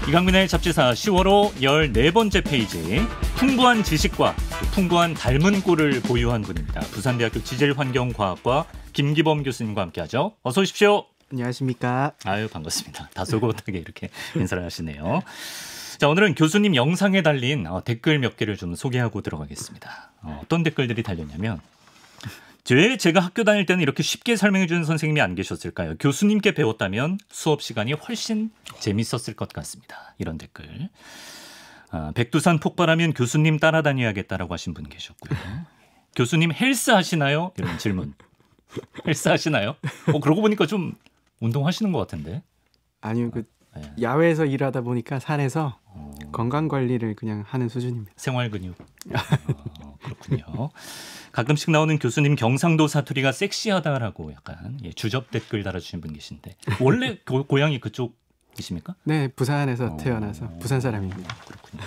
이강민의 잡지사 10월호 14번째 페이지. 풍부한 지식과 풍부한 닮은 꼴을 보유한 분입니다. 부산대학교 지질환경과학과 김기범 교수님과 함께하죠. 어서 오십시오. 안녕하십니까. 아유, 반갑습니다. 다소곳하게 이렇게 인사를 하시네요. 자, 오늘은 교수님 영상에 달린 댓글 몇 개를 좀 소개하고 들어가겠습니다. 어떤 댓글들이 달렸냐면, 왜 제가 학교 다닐 때는 이렇게 쉽게 설명해 주는 선생님이 안 계셨을까요? 교수님께 배웠다면 수업 시간이 훨씬 재밌었을 것 같습니다. 이런 댓글. 백두산 폭발하면 교수님 따라다녀야겠다라고 하신 분 계셨고요. 교수님 헬스 하시나요? 이런 질문. 헬스 하시나요? 그러고 보니까 좀 운동하시는 것 같은데. 아니요, 야외에서 일하다 보니까 산에서 건강 관리를 그냥 하는 수준입니다. 생활 근육. 그렇군요. 가끔씩 나오는 교수님 경상도 사투리가 섹시하다라고 약간 주접 댓글 달아주신 분 계신데, 원래 고향이 그쪽이십니까? 네, 부산에서 태어나서 부산 사람입니다. 그렇군요.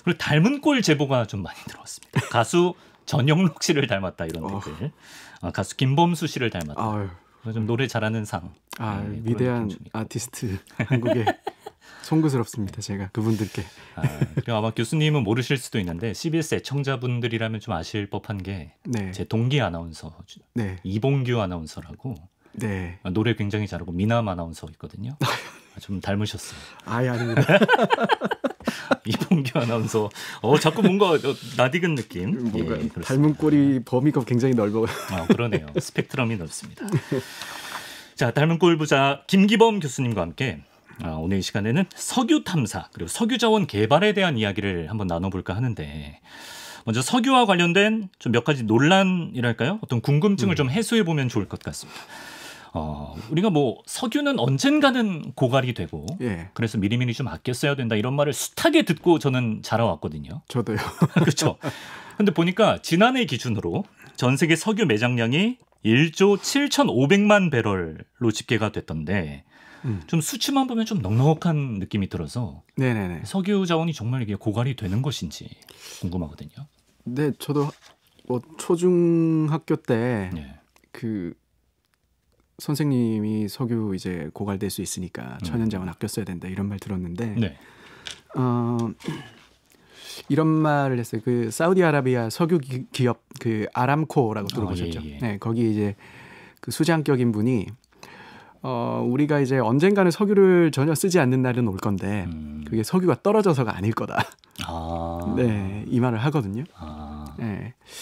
그리고 닮은 꼴 제보가 좀 많이 들어왔습니다. 가수 전영록 씨를 닮았다 이런 댓글. 가수 김범수 씨를 닮았다. 좀 노래 잘하는 상. 네, 위대한 아티스트 한국에 송구스럽습니다. 제가 그분들께. 그리고 아마 교수님은 모르실 수도 있는데 CBS 애청자분들이라면 좀 아실 법한 게 제 동기 아나운서 이봉규 아나운서라고 노래 굉장히 잘하고 미남 아나운서 있거든요. 좀 닮으셨어요. 아닙니다. 이봉규 아나운서 자꾸 뭔가 낯익은 느낌. 뭔가 닮은 꼴이 범위가 굉장히 넓어요. 그러네요. 스펙트럼이 넓습니다. 자, 닮은 꼴 부자 김기범 교수님과 함께 오늘 이 시간에는 석유 탐사 그리고 석유 자원 개발에 대한 이야기를 한번 나눠볼까 하는데, 먼저 석유와 관련된 좀 몇 가지 논란이랄까요? 어떤 궁금증을 좀 해소해 보면 좋을 것 같습니다. 우리가 석유는 언젠가는 고갈이 되고 그래서 미리미리 좀 아껴 써야 된다 이런 말을 숱하게 듣고 저는 자라왔거든요. 저도요. 그렇죠. 근데 보니까 지난해 기준으로 전 세계 석유 매장량이 1조 7,500만 배럴로 집계가 됐던데, 좀 수치만 보면 좀 넉넉한 느낌이 들어서 석유 자원이 정말 이게 고갈이 되는 것인지 궁금하거든요. 네, 저도 초중학교 때 선생님이 석유 이제 고갈될 수 있으니까 천연자원 아껴 써야 된다 이런 말 들었는데 이런 말을 했어요. 그 사우디아라비아 석유 기업 그 아람코라고 들어보셨죠? 네, 거기 이제 그 수장격인 분이 우리가 이제 언젠가는 석유를 전혀 쓰지 않는 날은 올 건데 그게 석유가 떨어져서가 아닐 거다. 네, 이 말을 하거든요.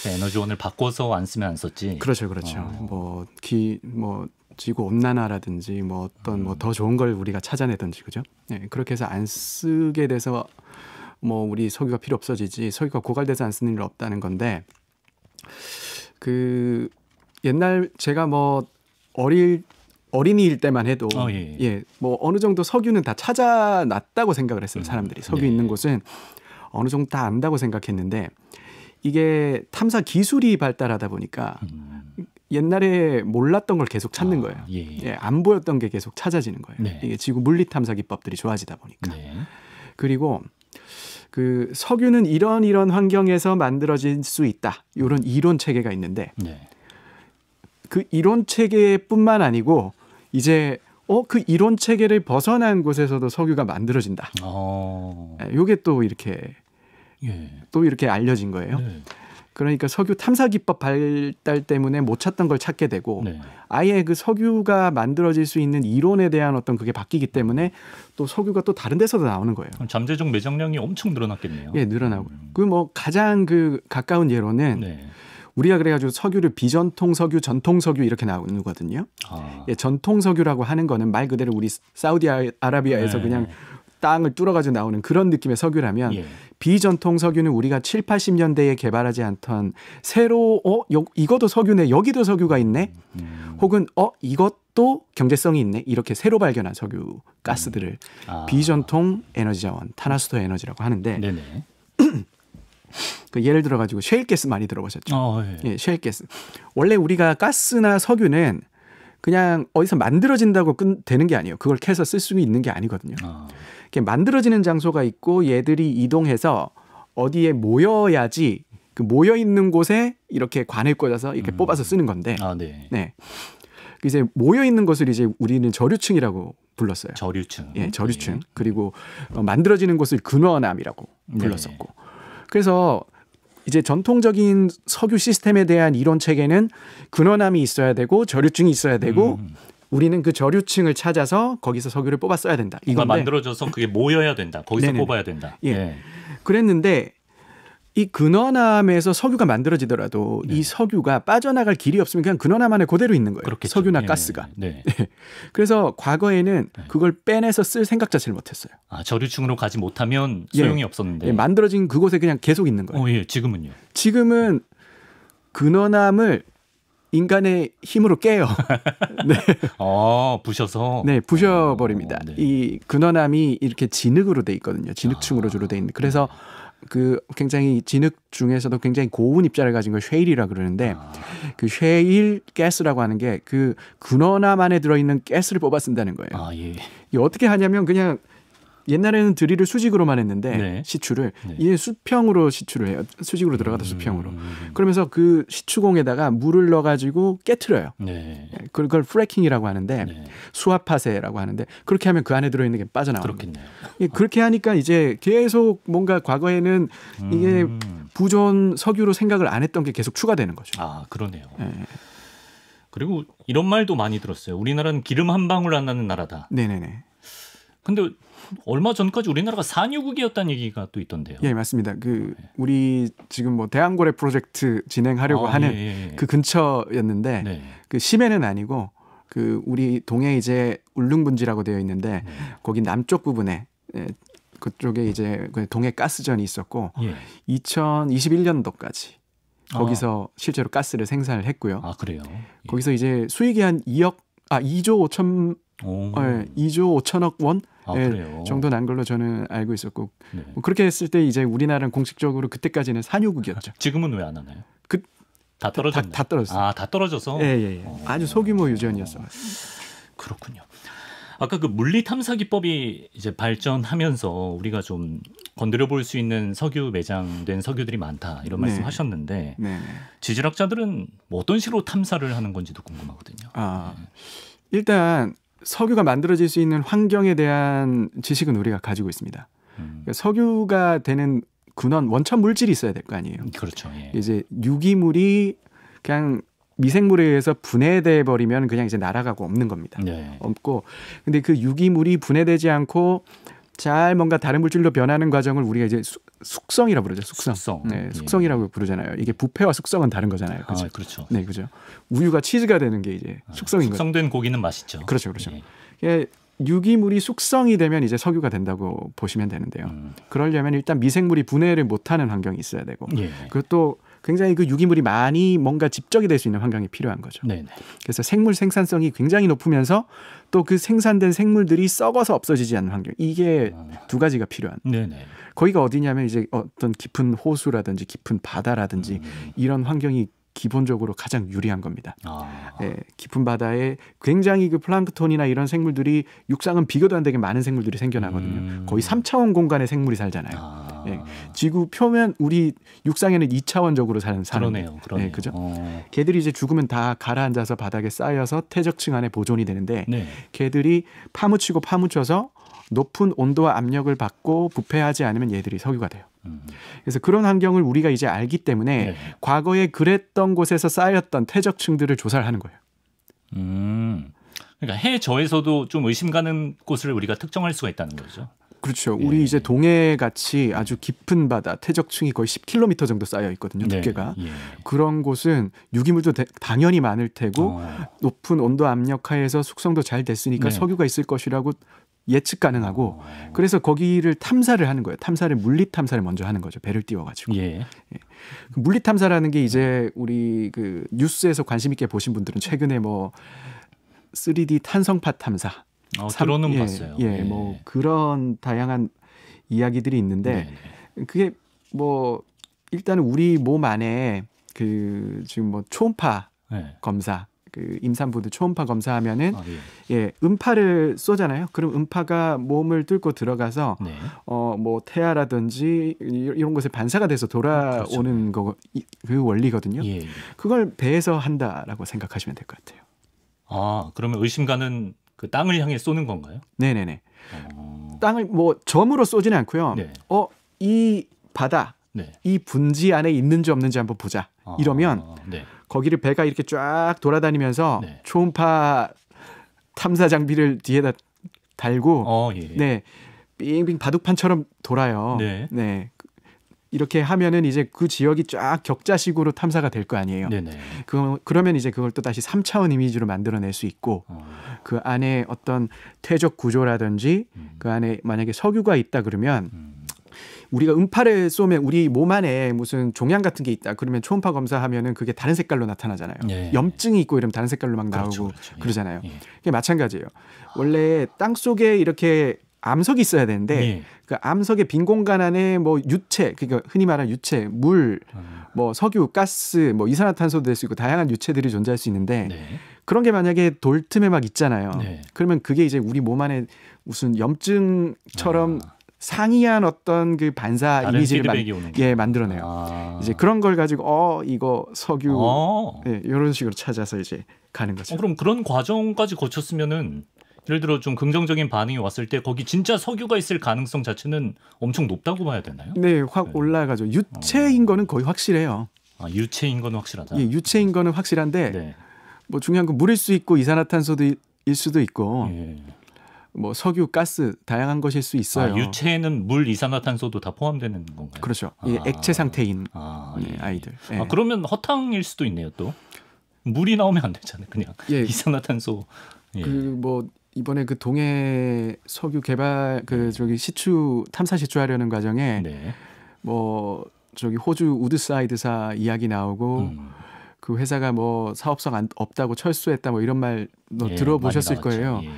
에너지원을 바꿔서 안 쓰면 안 썼지. 그렇죠. 지구 온난화라든지 어떤 더 좋은 걸 우리가 찾아내든지 그죠? 네, 그렇게 해서 안 쓰게 돼서 우리 석유가 필요 없어지지 석유가 고갈돼서 안 쓰는 일 없다는 건데, 그 옛날 제가 어린이일 때만 해도 어느 정도 석유는 다 찾아놨다고 생각을 했어요. 사람들이 석유 있는 곳은 어느 정도 다 안다고 생각했는데, 이게 탐사 기술이 발달하다 보니까 옛날에 몰랐던 걸 계속 찾는 거예요. 안 보였던 게 계속 찾아지는 거예요. 이게 지구 물리 탐사 기법들이 좋아지다 보니까. 그리고 그 석유는 이런 환경에서 만들어질 수 있다. 이런 이론 체계가 있는데 그 이론 체계뿐만 아니고 이제 그 이론 체계를 벗어난 곳에서도 석유가 만들어진다. 이게 또 이렇게 알려진 거예요. 그러니까 석유 탐사 기법 발달 때문에 못 찾던 걸 찾게 되고 아예 그 석유가 만들어질 수 있는 이론에 대한 어떤 그게 바뀌기 때문에 또 석유가 또 다른 데서도 나오는 거예요. 잠재적 매장량이 엄청 늘어났겠네요. 늘어나고. 가장 가까운 예로는 우리가 그래가지고 석유를 비전통 석유, 전통 석유 이렇게 나누거든요. 전통 석유라고 하는 거는 말 그대로 우리 사우디아라비아에서 그냥 땅을 뚫어가지고 나오는 그런 느낌의 석유라면 비전통 석유는 우리가 7, 80년대에 개발하지 않던 새로 이것도 석유네, 여기도 석유가 있네, 혹은 이것도 경제성이 있네, 이렇게 새로 발견한 석유 가스들을 비전통 에너지 자원, 탄화수소 에너지라고 하는데 그 예를 들어가지고 셰일가스 많이 들어보셨죠? 셰일가스. 원래 우리가 가스나 석유는 그냥 어디서 만들어진다고 되는 게 아니에요. 그걸 캐서 쓸 수 있는 게 아니거든요. 만들어지는 장소가 있고 얘들이 이동해서 어디에 모여야지 그 모여 있는 곳에 이렇게 관을 꽂아서 이렇게 뽑아서 쓰는 건데, 이제 모여 있는 것을 이제 우리는 저류층이라고 불렀어요. 저류층. 예, 저류층. 그리고 만들어지는 곳을 근원암이라고 불렀었고. 그래서 이제 전통적인 석유 시스템에 대한 이론 체계는 근원암이 있어야 되고 저류층이 있어야 되고 우리는 그 저류층을 찾아서 거기서 석유를 뽑아 써야 된다. 이건 만들어져서 그게 모여야 된다. 거기서 네네네. 뽑아야 된다. 예. 예. 그랬는데 이 근원암에서 석유가 만들어지더라도 네. 이 석유가 빠져나갈 길이 없으면 그냥 근원암 안에 그대로 있는 거예요. 그렇겠죠. 석유나 예. 가스가. 네. 네. 그래서 과거에는 그걸 빼내서 쓸 생각 자체를 못했어요. 아, 저류층으로 가지 못하면 소용이 예. 없었는데. 예. 만들어진 그곳에 그냥 계속 있는 거예요. 예. 지금은요? 지금은 근원암을 인간의 힘으로 깨요. 네. 부셔서. 네, 부셔버립니다. 네. 이 근원암이 이렇게 진흙으로 돼 있거든요. 진흙층으로 주로 돼 있는. 그래서 그 굉장히 진흙 중에서도 굉장히 고운 입자를 가진 걸 쉐일이라 그러는데 그 쉐일 가스라고 하는 게 그 근원암 안에 들어있는 가스를 뽑아 쓴다는 거예요. 예. 이게 어떻게 하냐면 그냥 옛날에는 드릴을 수직으로만 했는데 네. 시추를 이제 수평으로 시추를 해요. 수직으로 들어가다 수평으로. 그러면서 그 시추공에다가 물을 넣어가지고 깨트려요. 네. 그걸 프래킹이라고 하는데 네. 수압파쇄라고 하는데 그렇게 하면 그 안에 들어있는 게 빠져나옵니다. 그렇겠네요. 그렇게 하니까 이제 계속 뭔가 과거에는 이게 부존 석유로 생각을 안 했던 게 계속 추가되는 거죠. 아, 그러네요. 네. 그리고 이런 말도 많이 들었어요. 우리나라는 기름 한 방울 안 나는 나라다. 네네네. 근데 얼마 전까지 우리나라가 산유국이었다는 얘기가 또 있던데요. 예, 맞습니다. 우리 지금 뭐 대한고래 프로젝트 진행하려고 하는 그 근처였는데 네. 그 심해는 아니고 그 우리 동해 이제 울릉분지라고 되어 있는데 거기 남쪽 부분에 그쪽에 이제 동해 가스전이 있었고 2021년도까지 거기서 실제로 가스를 생산을 했고요. 아, 그래요? 거기서 이제 수익이 한 2조 5천억 원 정도 난 걸로 저는 알고 있었고 그렇게 했을 때 이제 우리나라는 공식적으로 그때까지는 산유국이었죠. 지금은 왜 안 하나요? 다 떨어졌나요? 다 떨어졌어요. 아, 다 떨어져서? 예. 아주 소규모 유전이었어요. 그렇군요. 아까 그 물리 탐사 기법이 이제 발전하면서 우리가 좀 건드려 볼 수 있는 석유 매장된 석유들이 많다 이런 말씀하셨는데 지질학자들은 뭐 어떤 식으로 탐사를 하는 건지도 궁금하거든요. 일단 석유가 만들어질 수 있는 환경에 대한 지식은 우리가 가지고 있습니다. 그러니까 석유가 되는 근원 원천 물질이 있어야 될 거 아니에요. 그렇죠. 예. 이제 유기물이 그냥 미생물에 의해서 분해돼 버리면 그냥 이제 날아가고 없는 겁니다. 네. 없고 근데 그 유기물이 분해되지 않고 잘 뭔가 다른 물질로 변하는 과정을 우리가 이제 숙성이라고 부르죠. 숙성. 네, 숙성이라고 부르잖아요. 이게 부패와 숙성은 다른 거잖아요. 그렇죠? 그렇죠. 네, 그죠. 우유가 치즈가 되는 게 이제 숙성인 거죠. 숙성된 고기는 맛있죠. 그렇죠. 예. 유기물이 숙성이 되면 이제 석유가 된다고 보시면 되는데요. 그러려면 일단 미생물이 분해를 못하는 환경이 있어야 되고 그것도 굉장히 그 유기물이 많이 뭔가 집적이 될 수 있는 환경이 필요한 거죠. 네네. 그래서 생물 생산성이 굉장히 높으면서 또 그 생산된 생물들이 썩어서 없어지지 않는 환경. 이게 두 가지가 필요한. 네네. 거기가 어디냐면 이제 어떤 깊은 호수라든지 깊은 바다라든지 이런 환경이 기본적으로 가장 유리한 겁니다. 예, 깊은 바다에 굉장히 그 플랑크톤이나 이런 생물들이 육상은 비교도 안 되게 많은 생물들이 생겨나거든요. 거의 3차원 공간에 생물이 살잖아요. 예, 지구 표면 우리 육상에는 2차원적으로 사는 그러네요. 예, 그죠? 걔들이 이제 죽으면 다 가라앉아서 바닥에 쌓여서 퇴적층 안에 보존이 되는데 걔들이 파묻혀서 높은 온도와 압력을 받고 부패하지 않으면 얘들이 석유가 돼요. 그래서 그런 환경을 우리가 이제 알기 때문에 과거에 그랬던 곳에서 쌓였던 퇴적층들을 조사를 하는 거예요. 그러니까 해저에서도 좀 의심 가는 곳을 우리가 특정할 수가 있다는 거죠. 그렇죠. 우리 이제 동해 같이 아주 깊은 바다, 퇴적층이 거의 10km 정도 쌓여 있거든요. 두께가. 그런 곳은 유기물도 당연히 많을 테고 높은 온도 압력 하에서 숙성도 잘 됐으니까 석유가 있을 것이라고 예측 가능하고 그래서 거기를 탐사를 하는 거예요. 물리 탐사를 먼저 하는 거죠. 배를 띄워가지고. 물리 탐사라는 게 이제 우리 그 뉴스에서 관심 있게 보신 분들은 최근에 뭐 3D 탄성파 탐사, 들어는 봤어요. 뭐 그런 다양한 이야기들이 있는데 그게 뭐 일단은 우리 몸 안에 그 지금 뭐 초음파 검사. 그 임산부들 초음파 검사하면은 음파를 쏘잖아요. 그럼 음파가 몸을 뚫고 들어가서 뭐 태아라든지 이런 곳에 반사가 돼서 돌아오는 거 그 원리거든요. 그걸 배에서 한다라고 생각하시면 될 것 같아요. 그러면 의심 가는 그 땅을 향해 쏘는 건가요? 네네네. 땅을 뭐 점으로 쏘지는 않고요. 네. 이 바다, 네. 이 분지 안에 있는지 없는지 한번 보자. 이러면 네. 거기를 배가 이렇게 쫙 돌아다니면서 네. 초음파 탐사 장비를 뒤에다 달고 예. 네, 빙빙 바둑판처럼 돌아요. 네. 네. 이렇게 하면은 이제 그 지역이 쫙 격자식으로 탐사가 될 거 아니에요. 네네. 그러면 이제 그걸 또 다시 3차원 이미지로 만들어낼 수 있고 그 안에 어떤 퇴적 구조라든지 그 안에 만약에 석유가 있다 그러면 우리가 음파를 쏘면 우리 몸 안에 무슨 종양 같은 게 있다 그러면 초음파 검사하면은 그게 다른 색깔로 나타나잖아요. 예. 염증이 있고 이러면 다른 색깔로 막 나오고 그렇죠. 그러잖아요. 예. 그게 마찬가지예요. 원래 땅 속에 이렇게 암석이 있어야 되는데 예. 그 암석의 빈 공간 안에 뭐 유체, 그러니까 흔히 말하는 유체, 물, 뭐 석유, 가스, 뭐 이산화탄소도 될 수 있고 다양한 유체들이 존재할 수 있는데 네. 그런 게 만약에 돌 틈에 막 있잖아요. 네. 그러면 그게 이제 우리 몸 안에 무슨 염증처럼 상이한 어떤 그 반사 다른 이미지를 피드백이 오는 거예요. 만들어내요. 이제 그런 걸 가지고 이거 석유 이런 식으로 찾아서 이제 가는 거죠. 그럼 그런 과정까지 거쳤으면은 예를 들어 좀 긍정적인 반응이 왔을 때 거기 진짜 석유가 있을 가능성 자체는 엄청 높다고 봐야 되나요? 네, 확 올라가죠. 유체인 거는 거의 확실해요. 유체인 건 확실하다. 예, 유체인 거는 확실한데 네. 뭐 중요한 건 물일 수 있고 이산화탄소일 수도 있고 예. 뭐 석유, 가스 다양한 것일 수 있어요. 유체에는 물, 이산화탄소도 다 포함되는 건가요? 그렇죠. 액체 상태인 예. 아이들. 예. 그러면 허탕일 수도 있네요. 또 물이 나오면 안 되잖아요. 그냥 이산화탄소. 예. 그 뭐 이번에 그 동해 석유 개발 그 저기 탐사 시추하려는 과정에 네. 뭐 저기 호주 우드사이드사 이야기 나오고 그 회사가 뭐 사업성 없다고 철수했다 뭐 이런 말 들어보셨을 거예요. 예.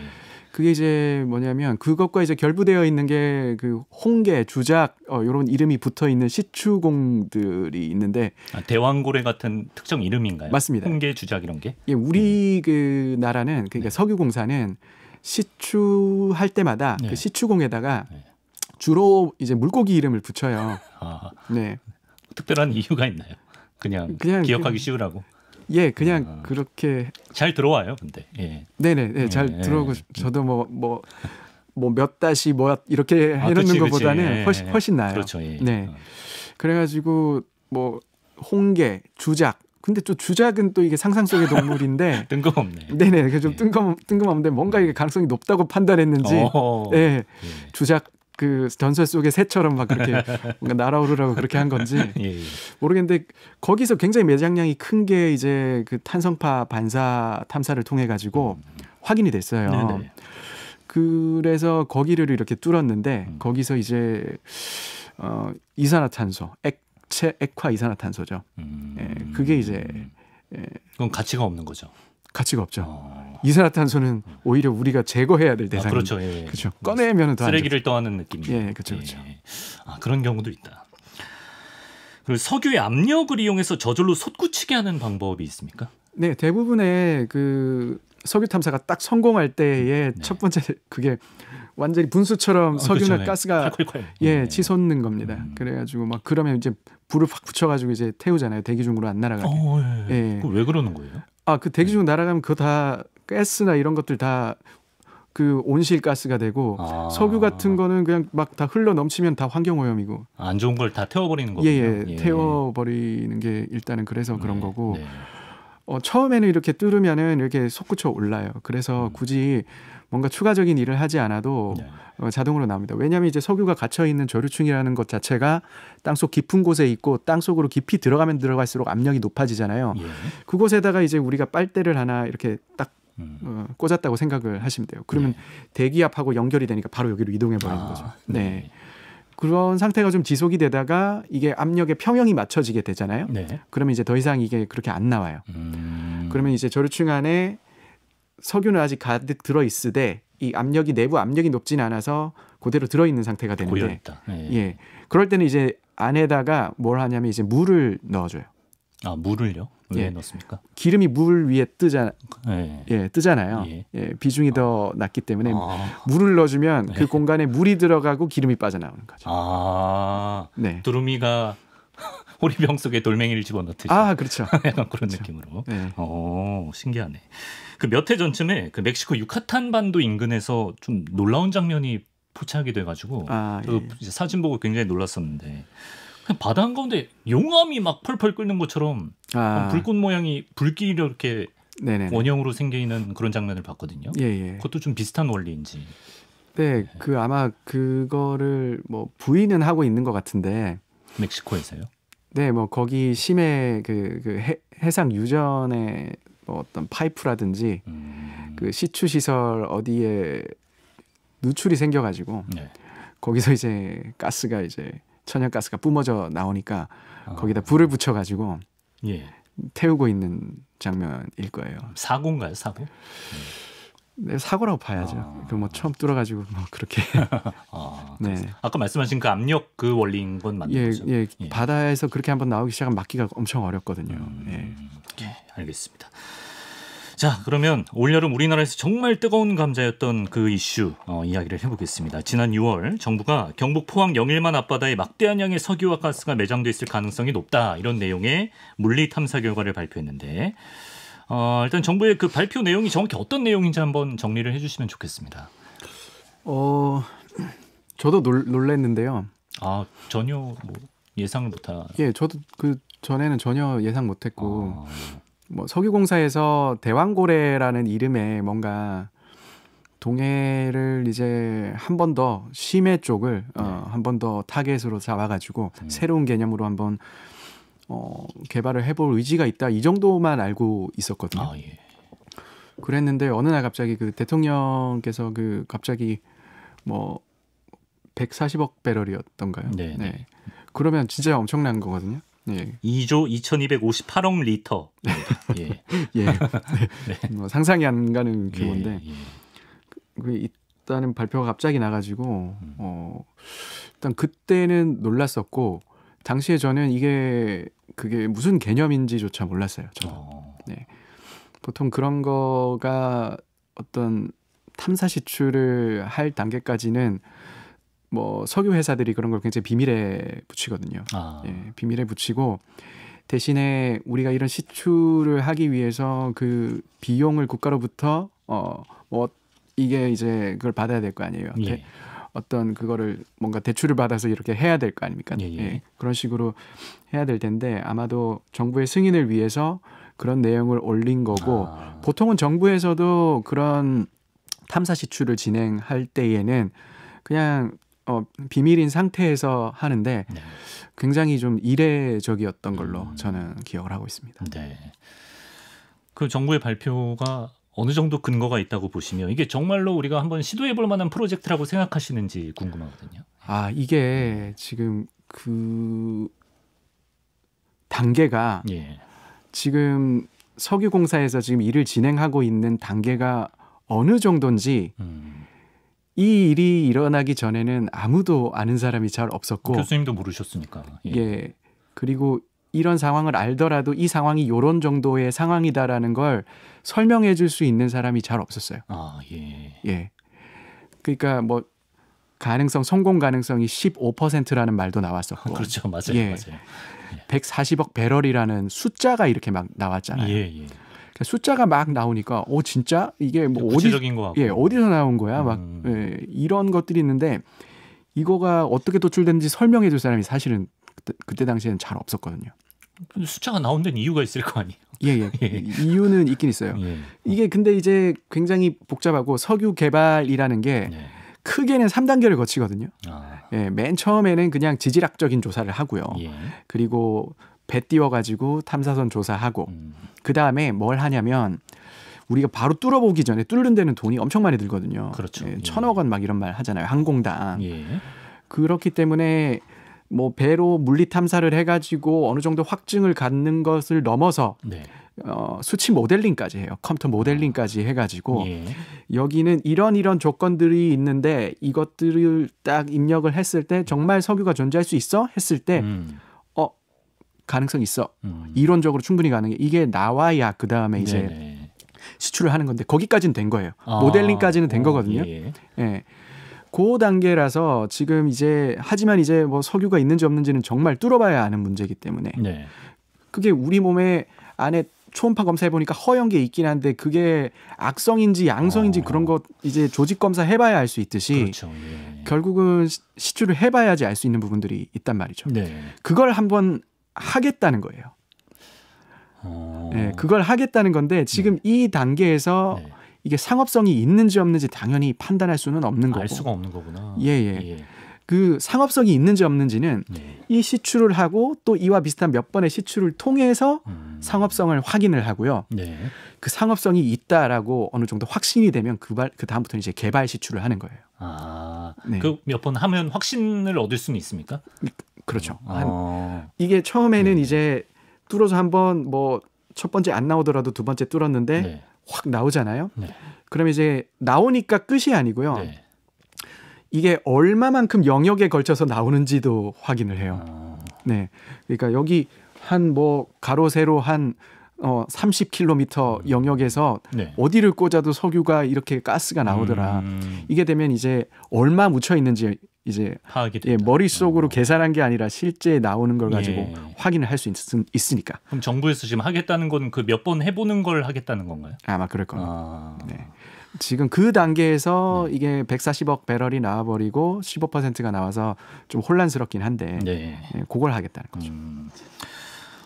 그게 이제 뭐냐면 그것과 이제 결부되어 있는 게 그 홍게, 주작 이런 이름이 붙어 있는 시추공들이 있는데 대왕고래 같은 특정 이름인가요? 맞습니다. 홍게, 주작 이런 게? 예, 우리 그 나라는 그러니까 석유공사는 시추할 때마다 그 시추공에다가 주로 이제 물고기 이름을 붙여요. 네. 특별한 이유가 있나요? 그냥 기억하기 쉬우라고. 예, 그냥 그렇게 잘 들어와요, 근데. 예. 네네, 잘 들어오고 저도 뭐 몇 다시 뭐 이렇게 해놓는 것보다는 훨씬 나아요. 그렇죠. 예. 네. 그래가지고 뭐 홍게, 주작. 근데 또 주작은 또 이게 상상 속의 동물인데 뜬금없네. 네네, 그게 좀 뜬금없는데 뭔가 이게 가능성이 높다고 판단했는지, 네, 주작 그 전설 속의 새처럼 막 그렇게 뭔가 날아오르라고 그렇게 한 건지 모르겠는데 거기서 굉장히 매장량이 큰 게 이제 그 탄성파 반사 탐사를 통해 가지고 확인이 됐어요. 네네. 그래서 거기를 이렇게 뚫었는데 거기서 이제 이산화탄소, 액화 이산화탄소죠. 그게 이제 그건 가치가 없는 거죠. 가치가 없죠. 이산화탄소는 오히려 우리가 제거해야 될 대상입니다. 그렇죠. 예. 그렇죠. 꺼내면은 더 쓰레기를 떠안는 느낌이에요. 예, 그렇죠. 그런 경우도 있다. 그리고 석유의 압력을 이용해서 저절로 솟구치게 하는 방법이 있습니까? 네, 대부분의 그 석유 탐사가 딱 성공할 때의 첫 번째 그게 완전히 분수처럼 석유나 그렇죠. 가스가 치솟는 겁니다. 그래가지고 막 그러면 이제 불을 확 붙여가지고 이제 태우잖아요. 대기 중으로 안 날아가게. 왜 그러는 거예요? 그 대기 중으로 날아가면 그거 다 가스나 이런 것들 다 그 온실 가스가 되고 석유 같은 거는 그냥 막 다 흘러 넘치면 다 환경 오염이고 안 좋은 걸 다 태워버리는 거군요. 태워버리는 게 일단은 그래서 그런 거고 처음에는 이렇게 뚫으면은 이렇게 솟구쳐 올라요. 그래서 굳이 뭔가 추가적인 일을 하지 않아도 자동으로 나옵니다. 왜냐하면 이제 석유가 갇혀 있는 저류층이라는 것 자체가 땅속 깊은 곳에 있고 땅속으로 깊이 들어가면 들어갈수록 압력이 높아지잖아요. 그곳에다가 이제 우리가 빨대를 하나 이렇게 딱 꽂았다고 생각을 하시면 돼요. 그러면 대기압하고 연결이 되니까 바로 여기로 이동해 버리는 거죠. 네. 그런 상태가 좀 지속이 되다가 이게 압력의 평형이 맞춰지게 되잖아요. 그러면 이제 더 이상 이게 그렇게 안 나와요. 그러면 이제 저류층 안에 석유는 아직 가득 들어 있으되 이 압력이 내부 압력이 높지는 않아서 그대로 들어 있는 상태가 되는데, 그럴 때는 이제 안에다가 뭘 하냐면 이제 물을 넣어줘요. 물을요? 왜 넣습니까? 기름이 물 위에 뜨잖아요. 비중이 더 낮기 때문에 물을 넣어주면 그 공간에 물이 들어가고 기름이 빠져나오는 거죠. 두루미가 호리병 속에 돌멩이를 집어넣듯이. 그렇죠. 약간 그런 느낌으로. 신기하네. 그 몇 해 전쯤에 그 멕시코 유카탄 반도 인근에서 좀 놀라운 장면이 포착이 돼가지고 그 사진 보고 굉장히 놀랐었는데 그냥 바다 한가운데 용암이 막 펄펄 끓는 것처럼 불꽃 모양이 불길이 이렇게 원형으로 생기는 그런 장면을 봤거든요. 그것도 좀 비슷한 원리인지. 네, 그 아마 그거를 뭐 부인은 하고 있는 것 같은데. 멕시코에서요? 네, 뭐 거기 심해 그 해상 유전의 뭐 어떤 파이프라든지 그 시추 시설 어디에 누출이 생겨가지고 거기서 이제 가스가 이제 천연가스가 뿜어져 나오니까 거기다 불을 붙여가지고 태우고 있는 장면일 거예요. 사고인가요, 사고? 네, 사고라고 봐야죠. 그 뭐 처음 뚫어가지고 뭐 그렇게. 네. 아까 말씀하신 그 압력 그 원리인 건 맞는 거죠? 바다에서 그렇게 한번 나오기 시작하면 막기가 엄청 어렵거든요. 알겠습니다. 자, 그러면 올여름 우리나라에서 정말 뜨거운 감자였던 그 이슈 이야기를 해보겠습니다. 지난 6월 정부가 경북 포항 영일만 앞바다에 막대한 양의 석유와 가스가 매장돼 있을 가능성이 높다 이런 내용의 물리 탐사 결과를 발표했는데 일단 정부의 그 발표 내용이 정확히 어떤 내용인지 한번 정리를 해주시면 좋겠습니다. 저도 놀랐는데요. 전혀 뭐 예상을 못한. 저도 그 전에는 전혀 예상 못했고. 뭐 석유공사에서 대왕고래라는 이름의 뭔가 동해를 이제 한 번 더 심해 쪽을 한 번 더 타겟으로 잡아가지고 새로운 개념으로 한번 개발을 해볼 의지가 있다 이 정도만 알고 있었거든요. 그랬는데 어느 날 갑자기 그 대통령께서 그 갑자기 뭐 140억 배럴이었던가요? 네. 그러면 진짜 엄청난 거거든요. 2조 2258억 리터. 뭐 상상이 안 가는 규모인데 일단은 발표가 갑자기 나가지고 일단 그때는 놀랐었고 당시에 저는 그게 무슨 개념인지조차 몰랐어요. 보통 그런 거가 어떤 탐사 시추를 할 단계까지는 뭐 석유 회사들이 그런 걸 굉장히 비밀에 붙이거든요. 비밀에 붙이고 대신에 우리가 이런 시추를 하기 위해서 그 비용을 국가로부터 뭐 이게 이제 그걸 받아야 될 거 아니에요. 어떤 그거를 뭔가 대출을 받아서 이렇게 해야 될 거 아닙니까? 그런 식으로 해야 될 텐데 아마도 정부의 승인을 위해서 그런 내용을 올린 거고 보통은 정부에서도 그런 탐사 시추를 진행할 때에는 그냥 비밀인 상태에서 하는데 굉장히 좀 이례적이었던 걸로 저는 기억을 하고 있습니다. 네. 그 정부의 발표가 어느 정도 근거가 있다고 보시면 이게 정말로 우리가 한번 시도해볼 만한 프로젝트라고 생각하시는지 궁금하거든요. 이게 지금 그 단계가 지금 석유공사에서 지금 일을 진행하고 있는 단계가 어느 정도인지 이 일이 일어나기 전에는 아무도 아는 사람이 잘 없었고 교수님도 모르셨으니까. 그리고 이런 상황을 알더라도 이 상황이 이런 정도의 상황이다라는 걸 설명해 줄 수 있는 사람이 잘 없었어요. 그러니까 뭐 성공 가능성이 15%라는 말도 나왔었고. 그렇죠. 맞아요. 140억 배럴이라는 숫자가 이렇게 막 나왔잖아요. 숫자가 막 나오니까 진짜 이게 뭐 구체적인 거 같고. 어디서 나온 거야? 막 이런 것들이 있는데 이거가 어떻게 도출됐는지 설명해 줄 사람이 사실은 그때 당시에는 잘 없었거든요. 근데 숫자가 나온 데는 이유가 있을 거 아니에요? 이유는 있긴 있어요. 이게 근데 이제 굉장히 복잡하고 석유 개발이라는 게 크게는 3단계를 거치거든요. 맨 처음에는 그냥 지질학적인 조사를 하고요. 그리고 배 띄워가지고 탐사선 조사하고 그 다음에 뭘 하냐면 우리가 바로 뚫어보기 전에 뚫는 데는 돈이 엄청 많이 들거든요. 그렇죠. 1,000억 원 막 이런 말 하잖아요. 항공당. 그렇기 때문에 뭐 배로 물리 탐사를 해가지고 어느 정도 확증을 갖는 것을 넘어서 수치 모델링까지 해요. 컴퓨터 모델링까지 해가지고 여기는 이런 조건들이 있는데 이것들을 딱 입력을 했을 때 정말 석유가 존재할 수 있어? 했을 때 가능성 있어. 이론적으로 충분히 가능해. 이게 나와야 그 다음에 이제 시추를 하는 건데 거기까지는 된 거예요. 모델링까지는 된 거거든요. 그 단계라서 지금 하지만 이제 뭐 석유가 있는지 없는지는 정말 뚫어봐야 아는 문제이기 때문에 그게 우리 몸에 안에 초음파 검사해 보니까 허연 게 있긴 한데 그게 악성인지 양성인지 그런 거 이제 조직 검사 해봐야 알 수 있듯이 그렇죠. 예. 결국은 시추를 해봐야지 알 수 있는 부분들이 있단 말이죠. 네. 그걸 한번 하겠다는 거예요. 네, 그걸 하겠다는 건데 지금 이 단계에서 네. 이게 상업성이 있는지 없는지 당연히 판단할 수는 없는 거고. 알 수가 없는 거구나. 예. 그 상업성이 있는지 없는지는 이 시추를 하고 또 이와 비슷한 몇 번의 시추를 통해서 상업성을 확인을 하고요. 네. 그 상업성이 있다라고 어느 정도 확신이 되면 그 다음부터는 이제 개발 시추를 하는 거예요. 네. 그 몇 번 하면 확신을 얻을 수는 있습니까? 그렇죠. 이게 처음에는 이제 뚫어서 한번 뭐 첫 번째 안 나오더라도 두 번째 뚫었는데 확 나오잖아요. 그럼 이제 나오니까 끝이 아니고요. 이게 얼마만큼 영역에 걸쳐서 나오는지도 확인을 해요. 네. 그러니까 여기 한 뭐 가로 세로 한 30km 영역에서 어디를 꽂아도 석유가 이렇게 가스가 나오더라. 이게 되면 이제 얼마 묻혀 있는지 이제 머릿속으로 계산한 게 아니라 실제 나오는 걸 가지고 확인을 할 수 있으니까. 그럼 정부에서 지금 하겠다는 건 그 몇 번 해보는 걸 하겠다는 건가요? 아마 그럴 겁니다. 네. 지금 그 단계에서 이게 140억 배럴이 나와버리고 15%가 나와서 좀 혼란스럽긴 한데 그걸 하겠다는 거죠.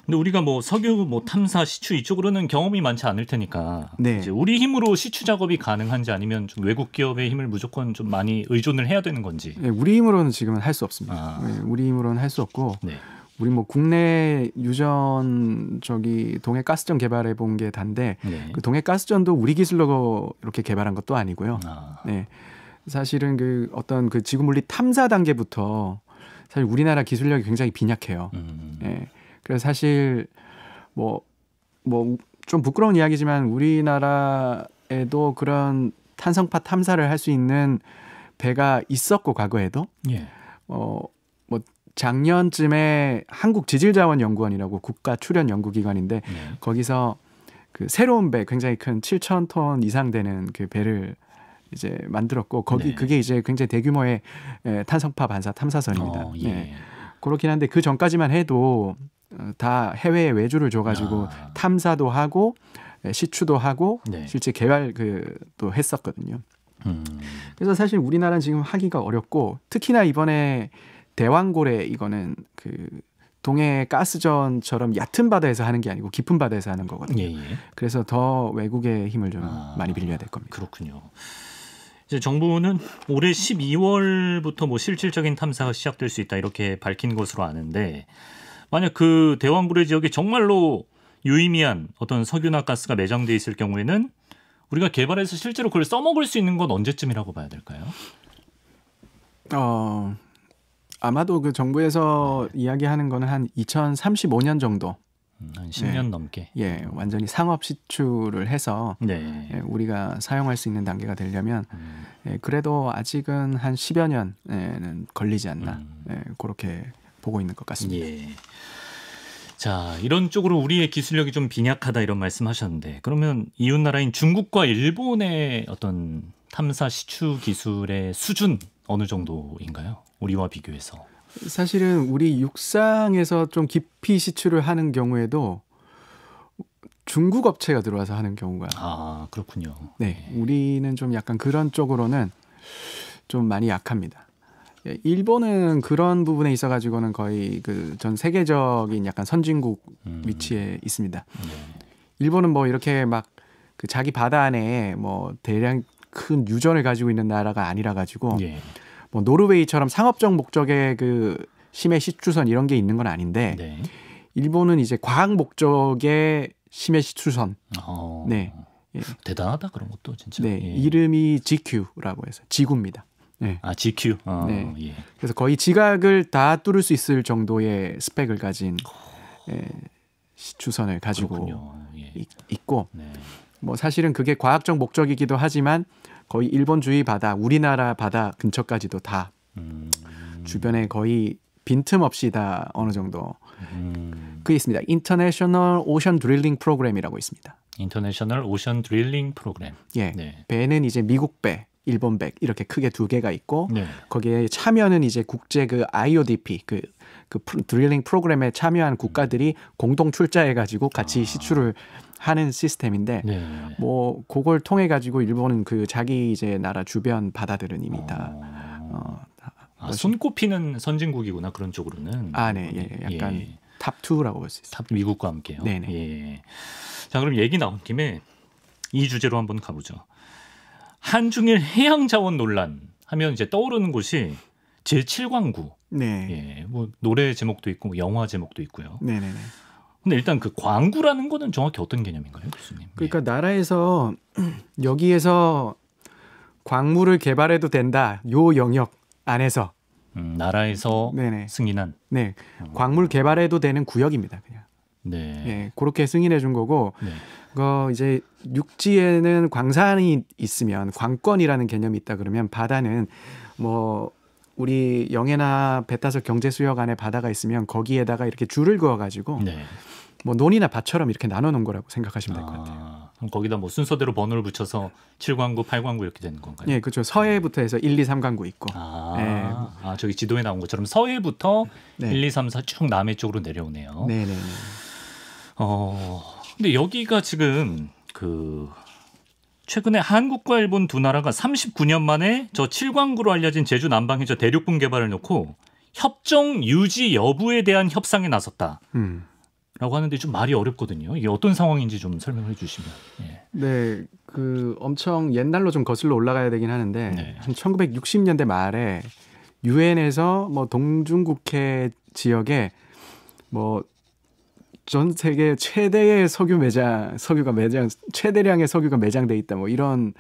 근데 우리가 뭐 석유 뭐 탐사 시추 이쪽으로는 경험이 많지 않을 테니까 이제 우리 힘으로 시추 작업이 가능한지 아니면 좀 외국 기업의 힘을 무조건 좀 많이 의존을 해야 되는 건지. 우리 힘으로는 지금은 할 수 없습니다. 우리 힘으로는 할 수 없고 우리 뭐 국내 유전 동해 가스전 개발해 본 게 단데 그 동해 가스전도 우리 기술로 이렇게 개발한 것도 아니고요. 사실은 그 어떤 그 지구 물리 탐사 단계부터 사실 우리나라 기술력이 굉장히 빈약해요. 그래서 사실 뭐 좀 부끄러운 이야기지만 우리나라에도 그런 탄성파 탐사를 할 수 있는 배가 있었고 과거에도 뭐 작년쯤에 한국지질자원연구원이라고 국가 출연 연구기관인데 거기서 그 새로운 배 굉장히 큰 7,000톤 이상 되는 그 배를 이제 만들었고 그게 이제 굉장히 대규모의 탄성파 반사 탐사선입니다. 그렇긴 한데 그 전까지만 해도 다 해외에 외주를 줘가지고 탐사도 하고 시추도 하고 실제 개발 또 했었거든요. 그래서 사실 우리나라는 지금 하기가 어렵고 특히나 이번에 대왕고래 이거는 그 동해 가스전처럼 얕은 바다에서 하는 게 아니고 깊은 바다에서 하는 거거든요. 그래서 더 외국의 힘을 좀 많이 빌려야 될 겁니다. 그렇군요. 이제 정부는 올해 12월부터 뭐 실질적인 탐사가 시작될 수 있다 이렇게 밝힌 것으로 아는데 만약 그 대왕고래 지역에 정말로 유의미한 어떤 석유나 가스가 매장돼 있을 경우에는 우리가 개발해서 실제로 그걸 써먹을 수 있는 건 언제쯤이라고 봐야 될까요? 아마도 그 정부에서 이야기하는 거는 한 2035년 정도. 한 10년 넘게. 완전히 상업 시추를 해서 우리가 사용할 수 있는 단계가 되려면 그래도 아직은 한 10여 년은 걸리지 않나. 그렇게 보고 있는 것 같습니다. 자, 이런 쪽으로 우리의 기술력이 좀 빈약하다 이런 말씀하셨는데 그러면 이웃 나라인 중국과 일본의 어떤 탐사 시추 기술의 수준 어느 정도인가요? 우리와 비교해서. 사실은 우리 육상에서 좀 깊이 시추를 하는 경우에도 중국 업체가 들어와서 하는 경우가. 그렇군요. 우리는 좀 약간 그런 쪽으로는 좀 많이 약합니다. 일본은 그런 부분에 있어가지고는 거의 그 전 세계적인 약간 선진국 위치에 있습니다. 일본은 뭐 이렇게 막 그 자기 바다 안에 뭐 대량 큰 유전을 가지고 있는 나라가 아니라 가지고 뭐 노르웨이처럼 상업적 목적의 그 심해 시추선 이런 게 있는 건 아닌데 일본은 이제 과학 목적의 심해 시추선. 대단하다 그런 것도 진짜. 이름이 GQ라고 해서 지구입니다. GQ. 그래서 거의 지각을 다 뚫을 수 있을 정도의 스펙을 가진 시추선을 가지고 있고 뭐 사실은 그게 과학적 목적이기도 하지만 거의 일본 주위 바다, 우리나라 바다 근처까지도 다 주변에 거의 빈틈없이 다 어느 정도 그게 있습니다. International Ocean Drilling Program이라고 있습니다. International Ocean Drilling Program. 배는 이제 미국 배, 일본 배 이렇게 크게 두 개가 있고 거기에 참여는 이제 국제 그 IODP 그 드릴링 프로그램에 참여한 국가들이 공동 출자해 가지고 같이 시추를 하는 시스템인데 네. 뭐 그걸 통해 가지고 일본은 그 자기 이제 나라 주변 바다들은 이미 다 손꼽히는 선진국이구나 그런 쪽으로는. 네, 예, 약간 탑 2라고 볼 수 있어요. 탑 미국과 함께요. 네네. 예. 자, 그럼 얘기 나온 김에 이 주제로 한번 가보죠. 한중일 해양 자원 논란 하면 이제 떠오르는 곳이 제7광구. 네. 예, 뭐 노래 제목도 있고 뭐 영화 제목도 있고요. 네네네. 근데 일단 그 광구라는 거는 정확히 어떤 개념인가요, 교수님? 그러니까 나라에서 여기에서 광물을 개발해도 된다. 요 영역 안에서 나라에서 네네. 승인한. 네, 광물 개발해도 되는 구역입니다. 그냥. 네. 예, 그렇게 승인해 준 거고. 네. 이제 육지에는 광산이 있으면 광권이라는 개념이 있다 그러면 바다는 뭐 우리 영해나 배 타서 경제 수역 안에 바다가 있으면 거기에다가 이렇게 줄을 그어 가지고 네. 뭐 논이나 밭처럼 이렇게 나눠 놓은 거라고 생각하시면 될 것 같아요. 그럼 거기다 뭐 순서대로 번호를 붙여서 7광구, 8광구 이렇게 되는 건가요? 예, 그렇죠. 서해부터 해서 1, 2, 3광구 있고. 저기 지도에 나온 것처럼 서해부터 네. 1, 2, 3, 4 쭉 남해 쪽으로 내려오네요. 네, 네. 근데 여기가 지금 최근에 한국과 일본 두 나라가 39년 만에 저 7광구로 알려진 제주 남방의 저 대륙분 개발을 놓고 협정 유지 여부에 대한 협상에 나섰다. 라고 하는데 좀 말이 어렵거든요. 이게 어떤 상황인지 좀 설명해 주시면. 예. 네, 엄청 옛날로 좀 거슬러 올라가야 되긴 하는데 네. 한 1960년대 말에 유엔에서 뭐 동중국해 지역에 뭐 전 세계 최대의 최대량의 석유가 매장돼 있다. 뭐 이런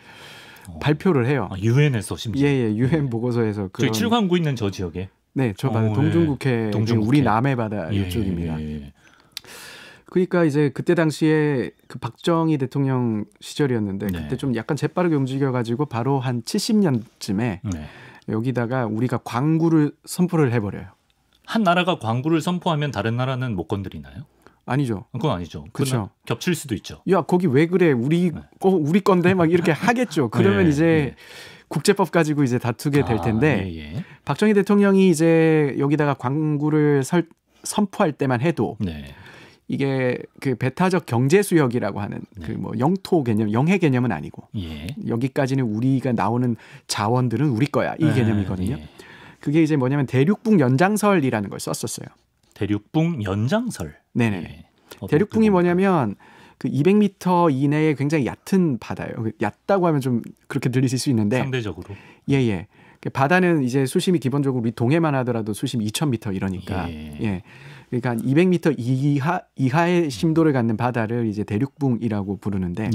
발표를 해요. 유엔에서 심지어. 예, 유엔 보고서에서 저희 7광구 있는 저 지역에. 네, 저 바다 동중국해, 우리 남해 바다 이쪽입니다. 그러니까 이제 그때 당시에 그 박정희 대통령 시절이었는데 그때 좀 약간 재빠르게 움직여가지고 바로 한 70년쯤에 여기다가 우리가 광구를 선포를 해버려요. 한 나라가 광구를 선포하면 다른 나라는 못 건드리나요? 아니죠. 그건 아니죠. 그렇죠. 겹칠 수도 있죠. 야, 거기 왜 그래? 우리 건데 막 이렇게 하겠죠. 그러면 이제 국제법 가지고 이제 다투게 될 텐데 박정희 대통령이 이제 여기다가 광구를 선포할 때만 해도 이게 그 배타적 경제 수역이라고 하는 그 뭐 영토 개념, 영해 개념은 아니고 여기까지는 우리가 나오는 자원들은 우리 거야 이 개념이거든요. 그게 이제 뭐냐면 대륙붕 연장설이라는 걸 썼었어요. 대륙붕 연장설. 네네. 대륙붕이 뭐냐면 그 200m 이내에 굉장히 얕은 바다예요. 얕다고 하면 좀 그렇게 들리실 수 있는데 상대적으로. 예. 바다는 이제 수심이 기본적으로 우리 동해만 하더라도 수심 2,000m 이러니까 그러니까 200m 이하의 심도를 갖는 바다를 이제 대륙붕이라고 부르는데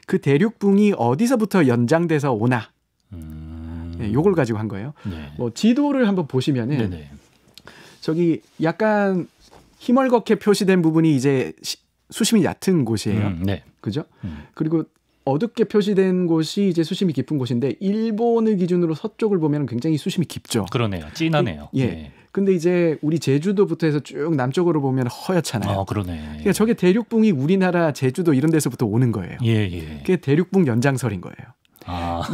그 대륙붕이 어디서부터 연장돼서 오나 요걸 가지고 한 거예요. 뭐 지도를 한번 보시면은 저기 약간 희멀겋게 표시된 부분이 이제 수심이 얕은 곳이에요. 그죠? 그리고 어둡게 표시된 곳이 이제 수심이 깊은 곳인데 일본을 기준으로 서쪽을 보면 굉장히 수심이 깊죠. 그러네요. 진하네요. 근데 이제 우리 제주도부터 해서 쭉 남쪽으로 보면 허옇잖아요. 그러네. 그러니까 저게 대륙붕이 우리나라 제주도 이런 데서부터 오는 거예요. 그게 대륙붕 연장설인 거예요.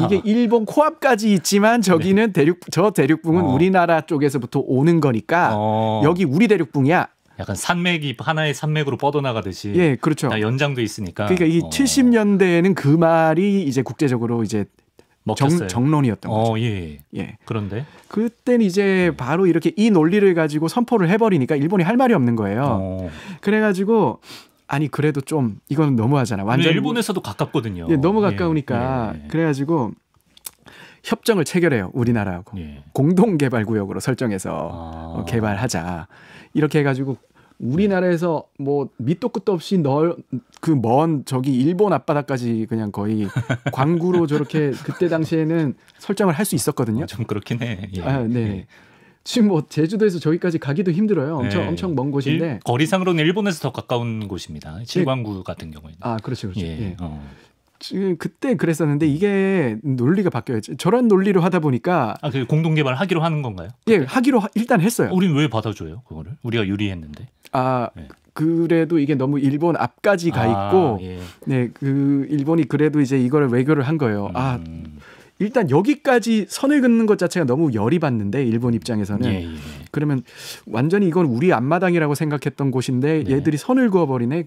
이게 일본 코앞까지 있지만 저기는 저 대륙붕은 우리나라 쪽에서부터 오는 거니까 여기 우리 대륙붕이야. 약간 산맥이 하나의 산맥으로 뻗어나가듯이. 그렇죠. 다 연장도 있으니까. 그러니까 이 70년대에는 그 말이 이제 국제적으로 이제 정론이었던 거죠. 그런데 그때는 이제 바로 이렇게 이 논리를 가지고 선포를 해버리니까 일본이 할 말이 없는 거예요. 그래가지고 아니 그래도 좀 이건 너무하잖아. 완전 일본에서도 가깝거든요. 너무 가까우니까 그래가지고 협정을 체결해요. 우리나라하고 공동개발구역으로 설정해서 개발하자. 이렇게 해가지고 우리나라에서 뭐 밑도 끝도 없이 그 먼 저기 일본 앞바다까지 그냥 거의 광구로 저렇게 그때 당시에는 설정을 할 수 있었거든요. 좀 그렇긴 해. 네. 지금 뭐 제주도에서 저기까지 가기도 힘들어요. 엄청 먼 곳인데 거리상으로는 일본에서 더 가까운 곳입니다. 7광구 같은 경우에는. 그렇죠. 지금 그때 그랬었는데 이게 논리가 바뀌어요. 저런 논리로 하다 보니까 그 공동개발 하기로 하는 건가요? 하기로 일단 했어요. 우린 왜 받아줘요? 그거를 우리가 유리했는데. 그래도 이게 너무 일본 앞까지 가 있고 그 일본이 그래도 이제 이거를 외교를 한 거예요. 일단 여기까지 선을 긋는 것 자체가 너무 열이 받는데 일본 입장에서는 그러면 완전히 이건 우리 앞마당이라고 생각했던 곳인데 네. 얘들이 선을 그어버리네.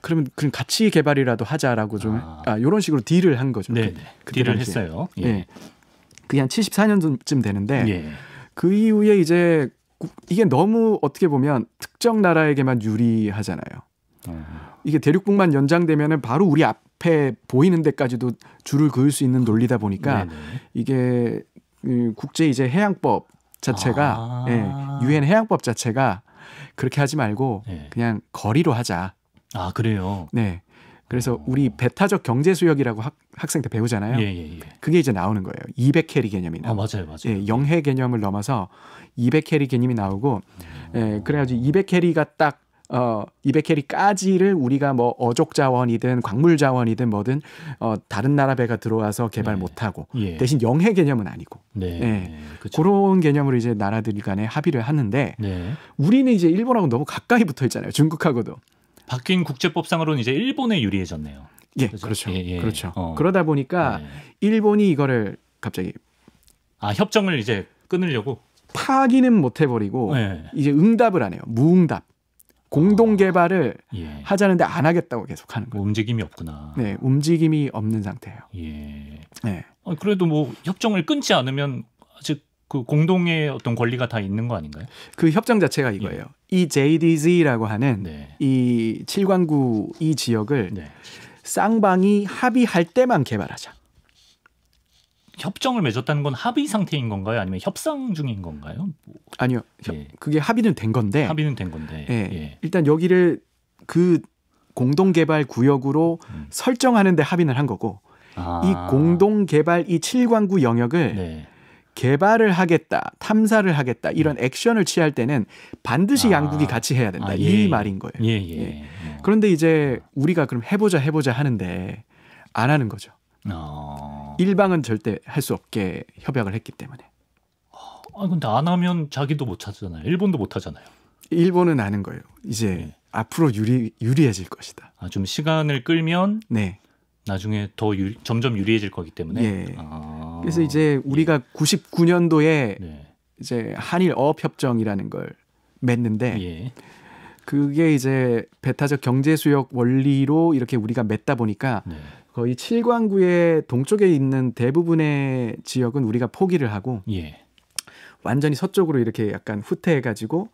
그러면 그럼 같이 개발이라도 하자라고 좀 이런 식으로 딜을 한 거죠. 네, 딜을 했어요. 예. 예. 그게 한 74년쯤 되는데 예. 그 이후에 이제 이게 너무 어떻게 보면 특정 나라에게만 유리하잖아요. 이게 대륙북만 연장되면은 바로 우리 앞에 보이는 데까지도 줄을 그을 수 있는 논리다 보니까 네네. 이게 국제 이제 해양법 자체가 유엔 해양법 자체가 그렇게 하지 말고 그냥 거리로 하자. 아 그래요. 네. 그래서 우리 배타적 경제 수역이라고 학생 때 배우잖아요. 예. 그게 이제 나오는 거예요. 200캐리 개념이 나와요. 맞아요. 예, 영해 개념을 넘어서 200캐리 개념이 나오고 그래가지고 200캐리가 딱 200캐리까지를 우리가 뭐 어족 자원이든 광물 자원이든 뭐든 다른 나라 배가 들어와서 개발 못하고 대신 영해 개념은 아니고 그렇죠. 그런 개념으로 이제 나라들 간에 합의를 하는데 우리는 이제 일본하고 너무 가까이 붙어 있잖아요. 중국하고도. 바뀐 국제법상으로는 이제 일본에 유리해졌네요. 예, 그렇죠. 그렇죠. 그러다 보니까 일본이 이거를 갑자기 협정을 이제 끊으려고 파기는 못 해버리고 이제 응답을 안 해요. 무응답. 공동 개발을 하자는데 안 하겠다고 계속 하는 거예요. 움직임이 없구나. 네, 움직임이 없는 상태예요. 예. 네. 그래도 뭐 협정을 끊지 않으면 아직 그 공동의 어떤 권리가 다 있는 거 아닌가요? 그 협정 자체가 이거예요. 이 JDZ라고 하는 이 7광구 이 지역을 쌍방이 합의할 때만 개발하자. 협정을 맺었다는 건 합의 상태인 건가요? 아니면 협상 중인 건가요? 아니요. 그게 합의는 된 건데. 합의는 된 건데. 일단 여기를 그 공동개발 구역으로 설정하는데 합의는 한 거고 이 공동개발 이 7광구 영역을 개발을 하겠다, 탐사를 하겠다 이런 액션을 취할 때는 반드시 양국이 같이 해야 된다. 이 말인 거예요. 그런데 이제 우리가 그럼 해보자 하는데 안 하는 거죠. 일방은 절대 할 수 없게 협약을 했기 때문에. 근데 안 하면 자기도 못 하잖아요. 일본도 못 하잖아요. 일본은 아는 거예요. 이제 앞으로 유리해질 것이다. 좀 시간을 끌면 나중에 더 점점 유리해질 거기 때문에. 그래서 이제 우리가 99년도에 이제 한일 어업 협정이라는 걸 맺는데 그게 이제 배타적 경제 수역 원리로 이렇게 우리가 맺다 보니까 거의 7광구의 동쪽에 있는 대부분의 지역은 우리가 포기를 하고 완전히 서쪽으로 이렇게 약간 후퇴해가지고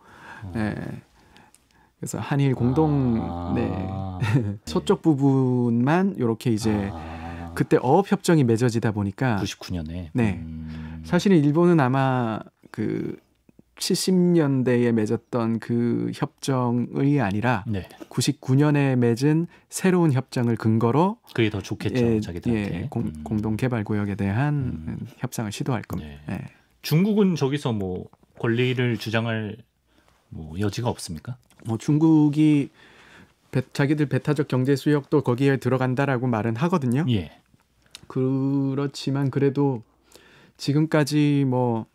그래서 한일 공동 서쪽 부분만 이렇게 이제 그때 어업 협정이 맺어지다 보니까 99년에 사실은 일본은 아마 그 70년대에 맺었던 그 협정이 아니라 99년에 맺은 새로운 협정을 근거로 그게 더 좋겠죠. 자기들한테. 공동 개발 구역에 대한 협상을 시도할 겁니다. 중국은 저기서 뭐 권리를 주장할 뭐 여지가 없습니까? 뭐 중국이 자기들 배타적 경제 수역도 거기에 들어간다라고 말은 하거든요. 그렇지만 그래도 지금까지 뭐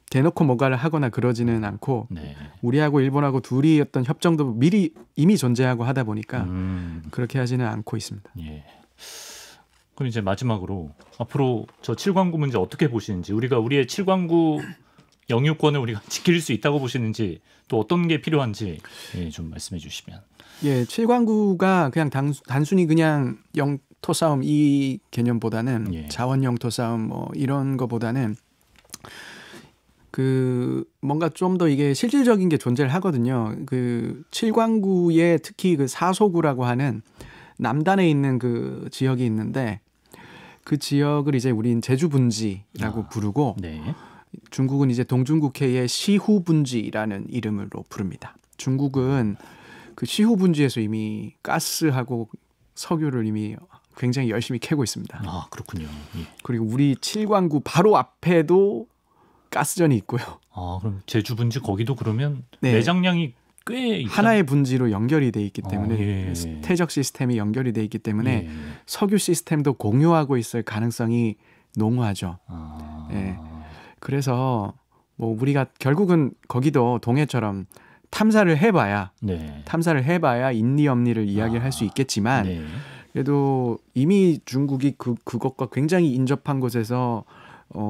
대놓고 뭔가를 하거나 그러지는 않고 우리하고 일본하고 둘이 어떤 협정도 미리 이미 존재하고 하다 보니까 그렇게 하지는 않고 있습니다. 그럼 이제 마지막으로 앞으로 저 7광구 문제 어떻게 보시는지 우리가 우리의 7광구 영유권을 우리가 지킬 수 있다고 보시는지 또 어떤 게 필요한지 좀 말씀해 주시면. 7광구가 그냥 단순히 그냥 영토 싸움 이 개념보다는 자원 영토 싸움 뭐 이런 거보다는 그 뭔가 좀 더 이게 실질적인 게 존재를 하거든요. 그 7광구에 특히 그 사소구라고 하는 남단에 있는 그 지역이 있는데 그 지역을 이제 우린 제주분지라고 부르고 중국은 이제 동중국해의 시후분지라는 이름으로 부릅니다. 중국은 그 시후분지에서 이미 가스하고 석유를 이미 굉장히 열심히 캐고 있습니다. 그렇군요. 그리고 우리 7광구 바로 앞에도 가스전이 있고요. 그럼 제주분지 거기도 그러면 매장량이 꽤 있다? 하나의 분지로 연결이 돼 있기 때문에 태적 시스템이 연결이 돼 있기 때문에 석유 시스템도 공유하고 있을 가능성이 농후하죠. 그래서 뭐 우리가 결국은 거기도 동해처럼 탐사를 해봐야 있니 없니를 이야기를 할 수 있겠지만 그래도 이미 중국이 그것과 굉장히 인접한 곳에서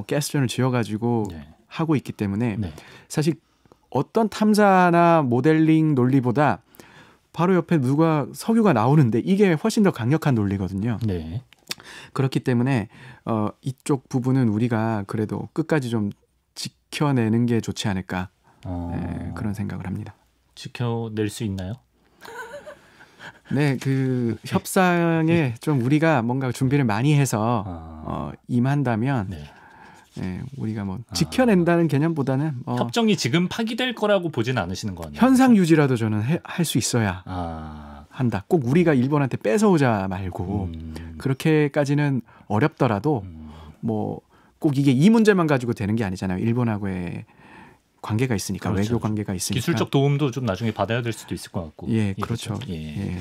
가스전을 지어가지고 하고 있기 때문에 네. 사실 어떤 탐사나 모델링 논리보다 바로 옆에 누가 석유가 나오는데 이게 훨씬 더 강력한 논리거든요. 네. 그렇기 때문에 이쪽 부분은 우리가 그래도 끝까지 좀 지켜내는 게 좋지 않을까 네, 그런 생각을 합니다. 지켜낼 수 있나요? 네, 그 협상에 좀 우리가 뭔가 준비를 많이 해서 임한다면 네. 네, 우리가 뭐 지켜낸다는 개념보다는 협정이 지금 파기될 거라고 보진 않으시는 거 아니에요? 현상 유지라도 저는 할 수 있어야 한다. 꼭 우리가 일본한테 뺏어오자 말고 그렇게까지는 어렵더라도 뭐 꼭 이게 이 문제만 가지고 되는 게 아니잖아요. 일본하고의 관계가 있으니까 그렇죠. 외교 관계가 있으니까 기술적 도움도 좀 나중에 받아야 될 수도 있을 것 같고. 예, 그렇죠. 예. 예.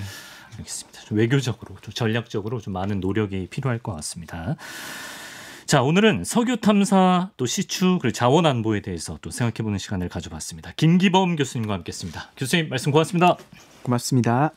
알겠습니다. 좀 외교적으로, 좀 전략적으로 좀 많은 노력이 필요할 것 같습니다. 자, 오늘은 석유 탐사 또 시추 그리고 자원 안보에 대해서 또 생각해보는 시간을 가져봤습니다. 김기범 교수님과 함께했습니다. 교수님 말씀 고맙습니다. 고맙습니다.